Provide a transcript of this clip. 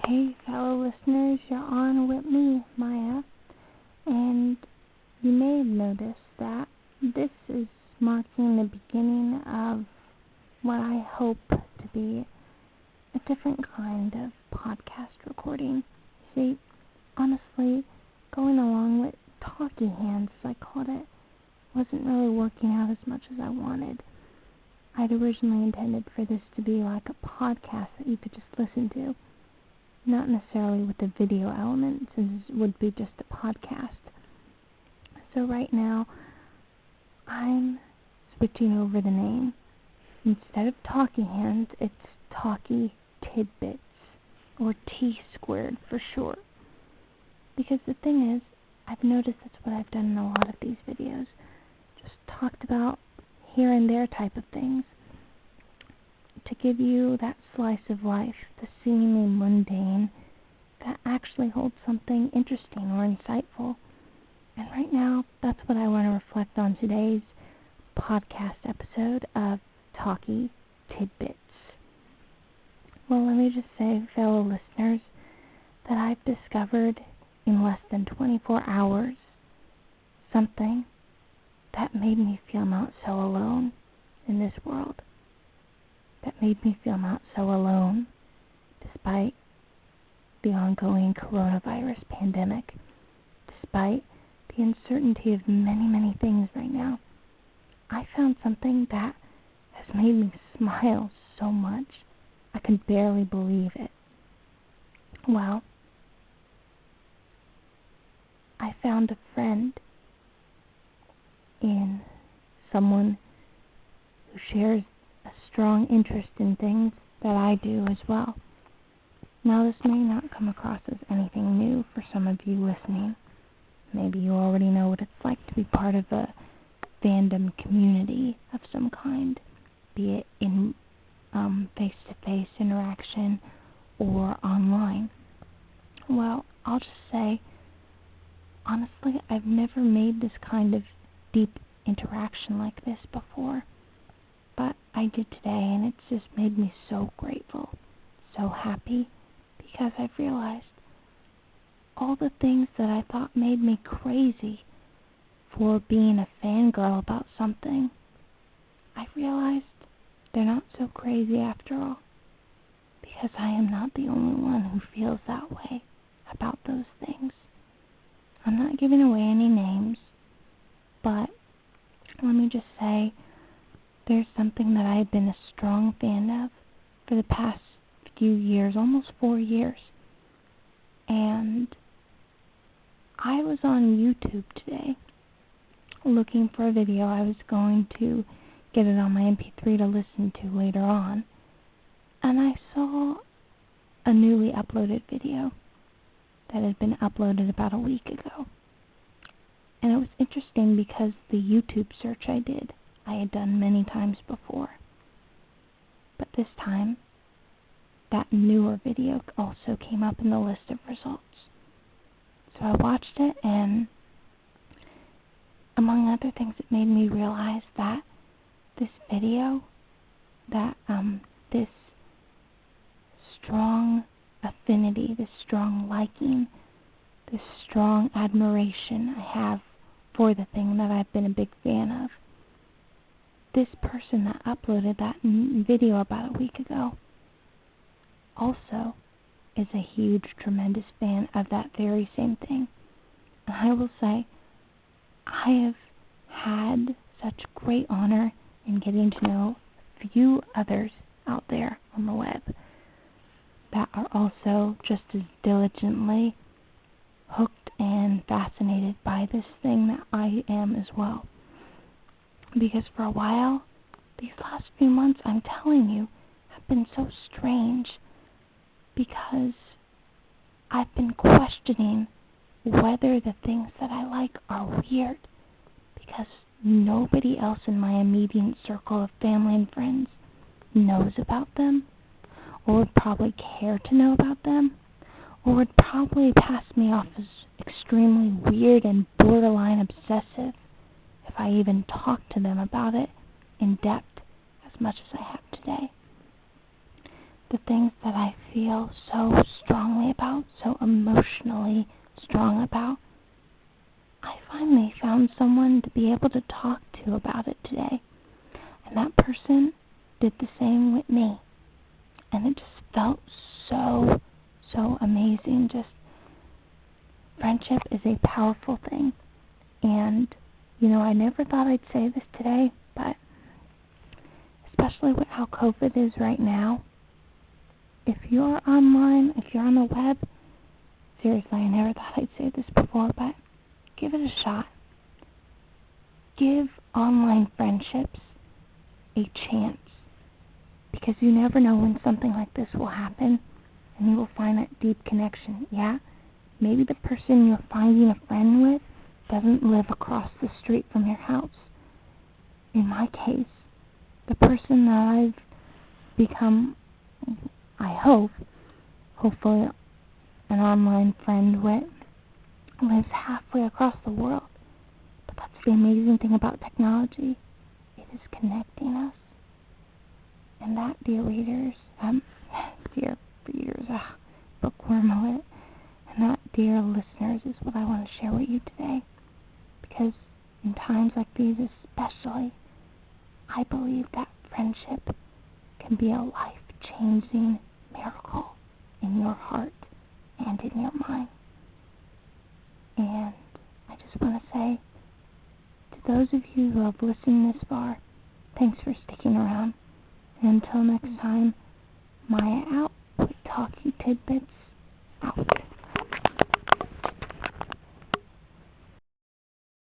Hey, fellow listeners, you're on with me, Maia, and you may have noticed that this is marking the beginning of what I hope to be a different kind of podcast recording. See, honestly, going along with talking hands, as I called it, wasn't really working out as much as I wanted. I'd originally intended for this to be like a podcast that you could just listen to. Not necessarily with the video element, since it would be just a podcast. So right now, I'm switching over the name. Instead of Talking Hands, it's Talky TIDBITS, or T squared for short. Because the thing is, I've noticed that's what I've done in a lot of these videos. Just talked about here and there type of things. To give you that slice of life, the seemingly mundane, that actually holds something interesting or insightful. And right now, that's what I want to reflect on today's podcast episode of Talky Tidbits. Well, let me just say, fellow listeners, that I've discovered in less than 24 hours something that made me feel not so alone in this world. That made me feel not so alone, despite the ongoing coronavirus pandemic, despite the uncertainty of many, many things right now. I found something that has made me smile so much, I can barely believe it. Well, I found a friend in someone who shares a strong interest in things that I do as well. Now, this may not come across as anything new for some of you listening. Maybe you already know what it's like to be part of a fandom community of some kind, be it in face-to-face interaction or online. Well, I'll just say, honestly, I've never made this kind of deep interaction like this before. But I did today, and it's just made me so grateful, so happy, because I've realized all the things that I thought made me crazy for being a fangirl about something, I realized they're not so crazy after all, because I am not the only one who feels that way about those things. I'm not giving away any names, but let me just say, there's something that I've been a strong fan of for the past few years, almost 4 years. And I was on YouTube today looking for a video. I was going to get it on my MP3 to listen to later on. And I saw a newly uploaded video that had been uploaded about a week ago. And it was interesting because the YouTube search I did, I had done many times before. But this time, that newer video also came up in the list of results. So I watched it, and among other things, it made me realize that this video, that this strong affinity, this strong liking, this strong admiration I have for the thing that I've been a big fan of, this person that uploaded that video about a week ago also is a huge, tremendous fan of that very same thing. And I will say, I have had such great honor in getting to know a few others out there on the web that are also just as diligently hooked and fascinated by this thing that I am as well. Because for a while, these last few months, I'm telling you, have been so strange, because I've been questioning whether the things that I like are weird, because nobody else in my immediate circle of family and friends knows about them, or would probably care to know about them, or would probably pass me off as extremely weird and borderline obsessive if I even talked to them about it in depth as much as I have today. the things that I feel so strongly about, so emotionally strong about, I finally found someone to be able to talk to about it today. And that person did the same with me. And it just felt so, so amazing. Just friendship is a powerful thing. And, I never thought I'd say this today, but especially with how COVID is right now, if you're online, if you're on the web, seriously, I never thought I'd say this before, but give it a shot. Give online friendships a chance, because you never know when something like this will happen, and you will find that deep connection. Yeah, maybe the person you're finding a friend with doesn't live across the street from your house. In my case, the person that I've become, hopefully, an online friend with lives halfway across the world. But that's the amazing thing about technology. It is connecting us. And that, dear readers, bookworm alert, and that, dear listeners, is what I want to share with you today. Because in times like these especially, I believe that friendship can be a life-changing miracle in your heart and in your mind. And I just want to say, to those of you who have listened this far, thanks for sticking around. And until next time, Maya out with Talky Tidbits out.